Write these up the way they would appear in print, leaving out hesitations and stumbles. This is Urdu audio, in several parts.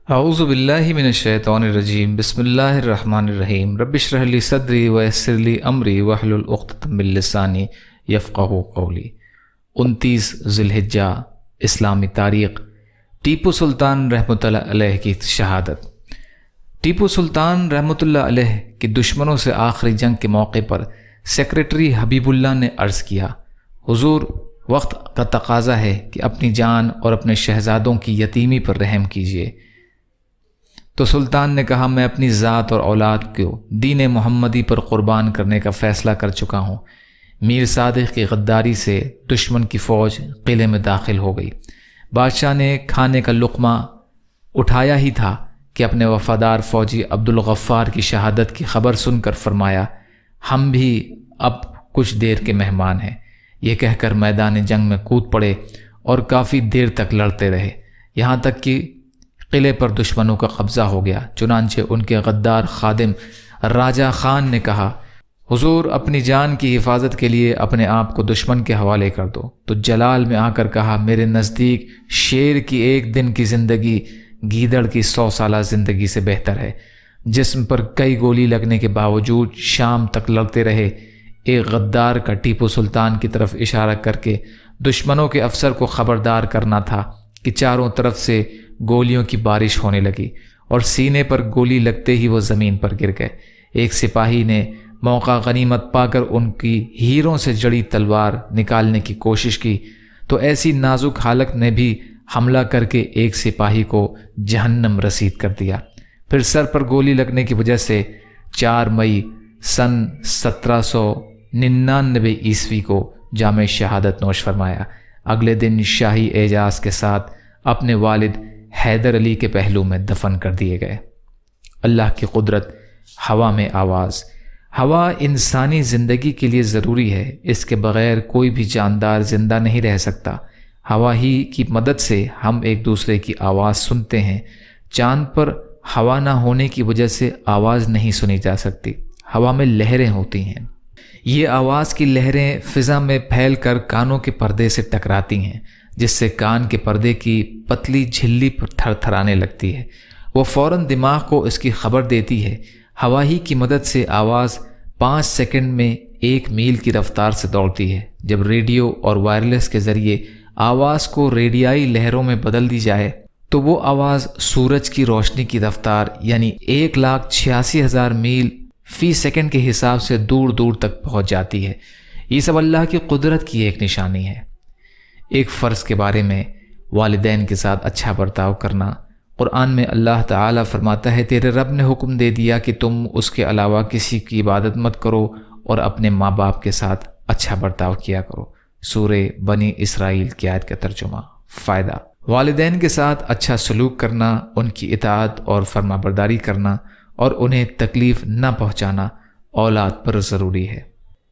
اعوذ باللہ من الشیطان الرجیم بسم اللہ الرحمن الرحیم رب اشرح لی صدری ویسر لی امری واحلل عقدۃ من لسانی یفقہوا قولی۔ 29 ذی الحجہ اسلامی تاریخ۔ ٹیپو سلطان رحمۃ اللہ علیہ کی شہادت۔ ٹیپو سلطان رحمۃ اللہ علیہ کے دشمنوں سے آخری جنگ کے موقع پر سیکریٹری حبیب اللہ نے عرض کیا، حضور وقت کا تقاضا ہے کہ اپنی جان اور اپنے شہزادوں کی یتیمی پر رحم کیجیے۔ تو سلطان نے کہا، میں اپنی ذات اور اولاد کو دین محمدی پر قربان کرنے کا فیصلہ کر چکا ہوں۔ میر صادق کی غداری سے دشمن کی فوج قلعے میں داخل ہو گئی۔ بادشاہ نے کھانے کا لقمہ اٹھایا ہی تھا کہ اپنے وفادار فوجی عبدالغفار کی شہادت کی خبر سن کر فرمایا، ہم بھی اب کچھ دیر کے مہمان ہیں۔ یہ کہہ کر میدان جنگ میں کود پڑے اور کافی دیر تک لڑتے رہے، یہاں تک کہ قلعے پر دشمنوں کا قبضہ ہو گیا۔ چنانچہ ان کے غدار خادم راجہ خان نے کہا، حضور اپنی جان کی حفاظت کے لیے اپنے آپ کو دشمن کے حوالے کر دو۔ تو جلال میں آ کر کہا، میرے نزدیک شیر کی ایک دن کی زندگی گیدڑ کی 100 سالہ زندگی سے بہتر ہے۔ جسم پر کئی گولی لگنے کے باوجود شام تک لڑتے رہے۔ ایک غدار کا ٹیپو سلطان کی طرف اشارہ کر کے دشمنوں کے افسر کو خبردار کرنا تھا کہ چاروں طرف سے گولیوں کی بارش ہونے لگی اور سینے پر گولی لگتے ہی وہ زمین پر گر گئے۔ ایک سپاہی نے موقع غنیمت پا کر ان کی ہیروں سے جڑی تلوار نکالنے کی کوشش کی، تو ایسی نازک حالت نے بھی حملہ کر کے ایک سپاہی کو جہنم رسید کر دیا۔ پھر سر پر گولی لگنے کی وجہ سے 4 مئی سن 1799 عیسوی کو جامِ شہادت نوش فرمایا۔ اگلے دن شاہی اعزاز کے ساتھ اپنے والد حیدر علی کے پہلو میں دفن کر دیے گئے۔ اللہ کی قدرت۔ ہوا میں آواز۔ ہوا انسانی زندگی کے لیے ضروری ہے، اس کے بغیر کوئی بھی جاندار زندہ نہیں رہ سکتا۔ ہوا ہی کی مدد سے ہم ایک دوسرے کی آواز سنتے ہیں۔ چاند پر ہوا نہ ہونے کی وجہ سے آواز نہیں سنی جا سکتی۔ ہوا میں لہریں ہوتی ہیں، یہ آواز کی لہریں فضا میں پھیل کر کانوں کے پردے سے ٹکراتی ہیں، جس سے کان کے پردے کی پتلی جھلی پر تھر تھرانے لگتی ہے۔ وہ فوراً دماغ کو اس کی خبر دیتی ہے۔ ہوا ہی کی مدد سے آواز 5 سیکنڈ میں 1 میل کی رفتار سے دوڑتی ہے۔ جب ریڈیو اور وائرلیس کے ذریعے آواز کو ریڈیائی لہروں میں بدل دی جائے تو وہ آواز سورج کی روشنی کی رفتار یعنی 1,86,000 میل فی سیکنڈ کے حساب سے دور دور تک پہنچ جاتی ہے۔ یہ سب اللہ کی قدرت کی ایک نشانی ہے۔ ایک فرض کے بارے میں، والدین کے ساتھ اچھا برتاؤ کرنا۔ قرآن میں اللہ تعالیٰ فرماتا ہے، تیرے رب نے حکم دے دیا کہ تم اس کے علاوہ کسی کی عبادت مت کرو اور اپنے ماں باپ کے ساتھ اچھا برتاؤ کیا کرو۔ سورہ بنی اسرائیل کی آیت کا ترجمہ۔ فائدہ: والدین کے ساتھ اچھا سلوک کرنا، ان کی اطاعت اور فرما برداری کرنا اور انہیں تکلیف نہ پہنچانا اولاد پر ضروری ہے۔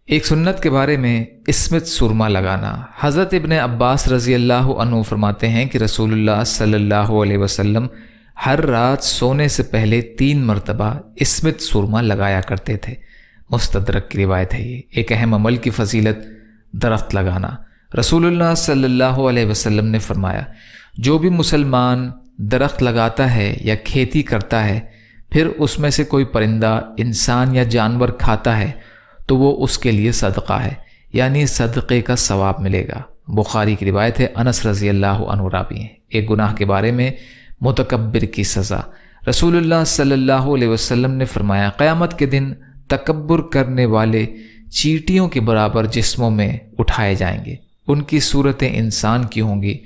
ایک سنت کے بارے میں اسمت سرما لگانا۔ حضرت ابن عباس رضی اللہ عنہ فرماتے ہیں کہ رسول اللہ صلی اللہ علیہ وسلم ہر رات سونے سے پہلے 3 مرتبہ اسمت سرما لگایا کرتے تھے۔ مستدرک کی روایت ہے۔ یہ ایک اہم عمل کی فضیلت درخت لگانا۔ رسول اللہ صلی اللہ علیہ وسلم نے فرمایا، جو بھی مسلمان درخت لگاتا ہے یا کھیتی کرتا ہے، پھر اس میں سے کوئی پرندہ، انسان یا جانور کھاتا ہے تو وہ اس کے لیے صدقہ ہے، یعنی صدقے کا ثواب ملے گا۔ بخاری کی روایت ہے۔ انس رضی اللہ عنہ راوی ہیں۔ ایک گناہ کے بارے میں متکبر کی سزا۔ رسول اللہ صلی اللہ علیہ وسلم نے فرمایا، قیامت کے دن تکبر کرنے والے چیٹیوں کے برابر جسموں میں اٹھائے جائیں گے۔ ان کی صورتیں انسان کی ہوں گی،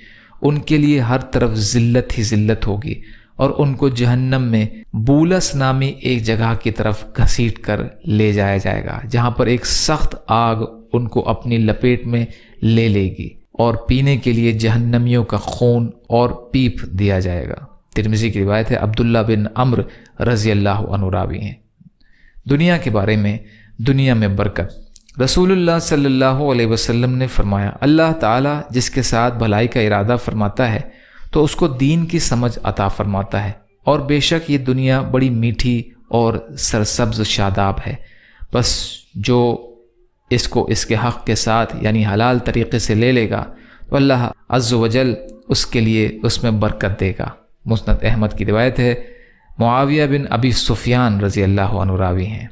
ان کے لیے ہر طرف ذلت ہی ذلت ہوگی، اور ان کو جہنم میں بولس نامی ایک جگہ کی طرف گھسیٹ کر لے جایا جائے گا، جہاں پر ایک سخت آگ ان کو اپنی لپیٹ میں لے لے گی اور پینے کے لیے جہنمیوں کا خون اور پیپ دیا جائے گا۔ ترمذی کی روایت ہے۔ عبداللہ بن عمرو رضی اللہ عنہ راوی ہیں۔ دنیا کے بارے میں، دنیا میں برکت۔ رسول اللہ صلی اللہ علیہ وسلم نے فرمایا، اللہ تعالیٰ جس کے ساتھ بھلائی کا ارادہ فرماتا ہے تو اس کو دین کی سمجھ عطا فرماتا ہے، اور بے شک یہ دنیا بڑی میٹھی اور سرسبز شاداب ہے، بس جو اس کو اس کے حق کے ساتھ یعنی حلال طریقے سے لے لے گا تو اللہ عز و جل اس کے لیے اس میں برکت دے گا۔ مسند احمد کی روایت ہے، معاویہ بن ابی سفیان رضی اللہ عنہ راوی ہیں۔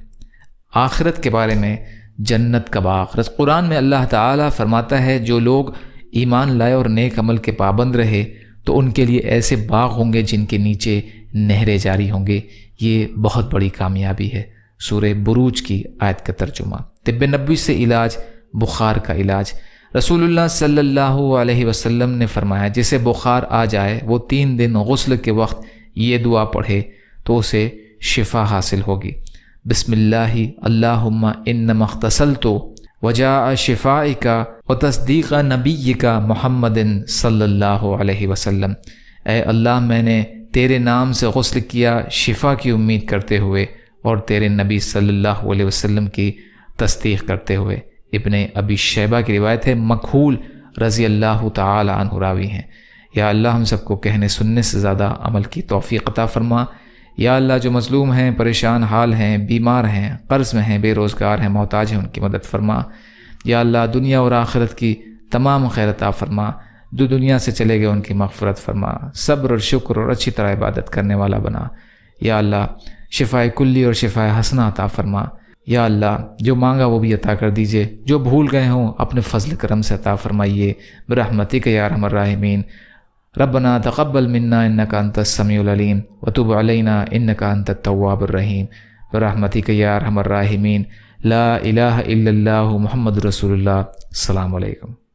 آخرت کے بارے میں جنت کا باغ، قرآن میں اللہ تعالیٰ فرماتا ہے جو لوگ ایمان لائے اور نیک عمل کے پابند رہے تو ان کے لیے ایسے باغ ہوں گے جن کے نیچے نہریں جاری ہوں گے۔ یہ بہت بڑی کامیابی ہے۔ سورہ بروج کی آیت کا ترجمہ۔ طب نبوی سے علاج، بخار کا علاج۔ رسول اللہ صلی اللہ علیہ وسلم نے فرمایا جسے بخار آ جائے وہ 3 دن غسل کے وقت یہ دعا پڑھے تو اسے شفا حاصل ہوگی۔ بسم اللہ اللہم انما اغتسلت وجاء شفائک وتصدیق نبیک محمد صلی اللہ علیہ وسلم۔ اے اللہ، میں نے تیرے نام سے غسل کیا شفا کی امید کرتے ہوئے اور تیرے نبی صلی اللہ علیہ وسلم کی تصدیق کرتے ہوئے۔ ابن ابی شیبہ کی روایت ہے، مکحول رضی اللہ تعالی عنہ راوی ہیں۔ یا اللہ ہم سب کو کہنے سننے سے زیادہ عمل کی توفیق عطا فرما۔ یا اللہ جو مظلوم ہیں، پریشان حال ہیں، بیمار ہیں، قرض میں ہیں، بے روزگار ہیں، محتاج ہیں، ان کی مدد فرما۔ یا اللہ دنیا اور آخرت کی تمام خیر عطا فرما۔ جو دنیا سے چلے گئے ان کی مغفرت فرما، صبر اور شکر اور اچھی طرح عبادت کرنے والا بنا۔ یا اللہ شفاء کلی اور شفاء حسنہ عطا فرما۔ یا اللہ جو مانگا وہ بھی عطا کر دیجئے، جو بھول گئے ہوں اپنے فضل کرم سے عطا فرمائیے برحمتک یا ارحم الراحمین۔ ربنا تقبل منا انک انت السمیع العلیم وتب علینا انک انت التواب الرحیم برحمتک یا ارحم الراحمین۔ لا الہ الا اللہ محمد رسول اللہ۔ السلام علیکم۔